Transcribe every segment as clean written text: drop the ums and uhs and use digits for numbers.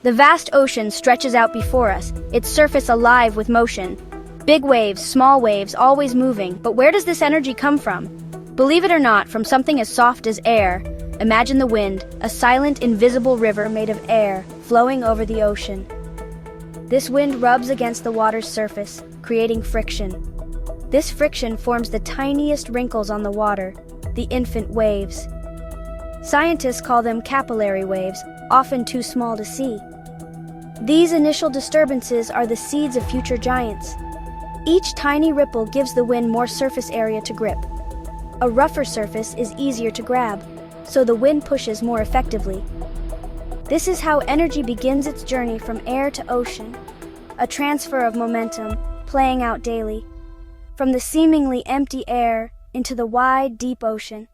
The vast ocean stretches out before us, its surface alive with motion. Big waves, small waves, always moving, but where does this energy come from? Believe it or not, from something as soft as air. Imagine the wind, a silent, invisible river made of air, flowing over the ocean. This wind rubs against the water's surface, creating friction. This friction forms the tiniest wrinkles on the water, the infant waves. Scientists call them capillary waves, often too small to see. These initial disturbances are the seeds of future giants. Each tiny ripple gives the wind more surface area to grip. A rougher surface is easier to grab, so the wind pushes more effectively. This is how energy begins its journey from air to ocean, a transfer of momentum playing out daily, from the seemingly empty air into the wide, deep ocean,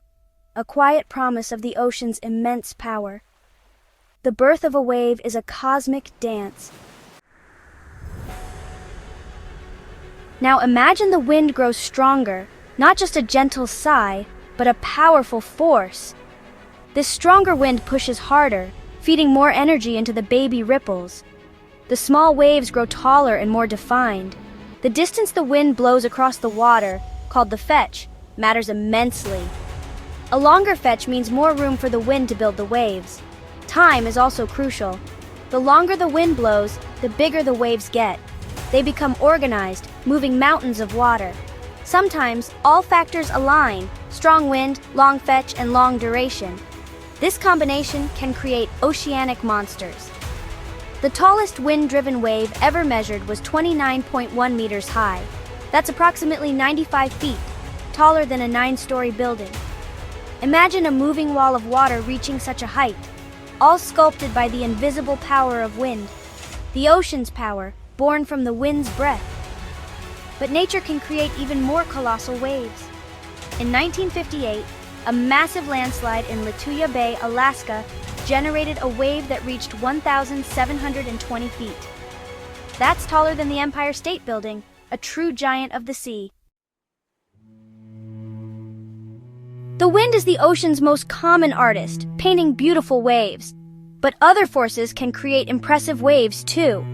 a quiet promise of the ocean's immense power. The birth of a wave is a cosmic dance. Now imagine the wind grows stronger, not just a gentle sigh, but a powerful force. This stronger wind pushes harder, feeding more energy into the baby ripples. The small waves grow taller and more defined. The distance the wind blows across the water, called the fetch, matters immensely. A longer fetch means more room for the wind to build the waves. Time is also crucial. The longer the wind blows, the bigger the waves get. They become organized, moving mountains of water. Sometimes, all factors align: strong wind, long fetch, and long duration. This combination can create oceanic monsters. The tallest wind-driven wave ever measured was 29.1 meters high. That's approximately 95 feet, taller than a 9-story building. Imagine a moving wall of water reaching such a height, all sculpted by the invisible power of wind, the ocean's power, born from the wind's breath. But nature can create even more colossal waves. In 1958, a massive landslide in Lituya Bay, Alaska, generated a wave that reached 1,720 feet. That's taller than the Empire State Building, a true giant of the sea. The wind is the ocean's most common artist, painting beautiful waves. But other forces can create impressive waves too.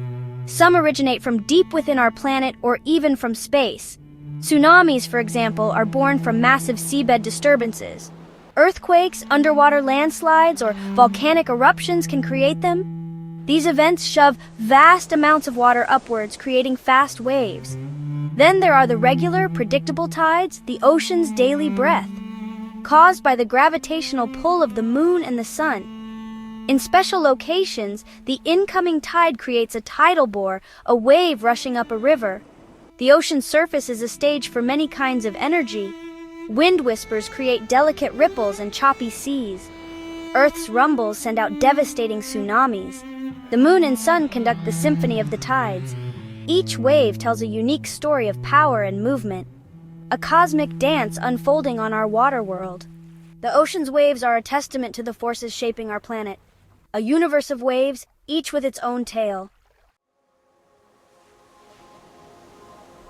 Some originate from deep within our planet or even from space. Tsunamis, for example, are born from massive seabed disturbances. Earthquakes, underwater landslides, or volcanic eruptions can create them. These events shove vast amounts of water upwards, creating fast waves. Then there are the regular, predictable tides, the ocean's daily breath, caused by the gravitational pull of the moon and the sun. In special locations, the incoming tide creates a tidal bore, a wave rushing up a river. The ocean's surface is a stage for many kinds of energy. Wind whispers create delicate ripples and choppy seas. Earth's rumbles send out devastating tsunamis. The moon and sun conduct the symphony of the tides. Each wave tells a unique story of power and movement, a cosmic dance unfolding on our water world. The ocean's waves are a testament to the forces shaping our planet, a universe of waves, each with its own tale.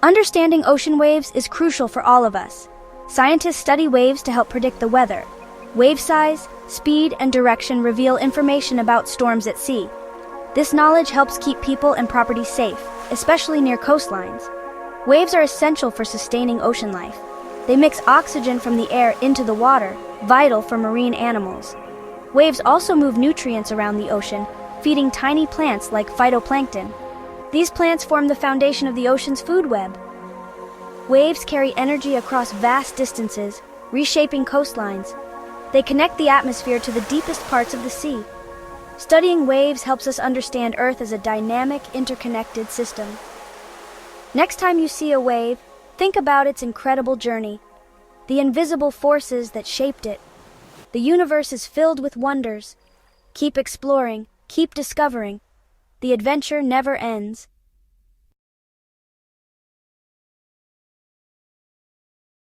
Understanding ocean waves is crucial for all of us. Scientists study waves to help predict the weather. Wave size, speed, and direction reveal information about storms at sea. This knowledge helps keep people and property safe, especially near coastlines. Waves are essential for sustaining ocean life. They mix oxygen from the air into the water, vital for marine animals. Waves also move nutrients around the ocean, feeding tiny plants like phytoplankton. These plants form the foundation of the ocean's food web. Waves carry energy across vast distances, reshaping coastlines. They connect the atmosphere to the deepest parts of the sea. Studying waves helps us understand Earth as a dynamic, interconnected system. Next time you see a wave, think about its incredible journey, the invisible forces that shaped it. The universe is filled with wonders. Keep exploring, keep discovering. The adventure never ends.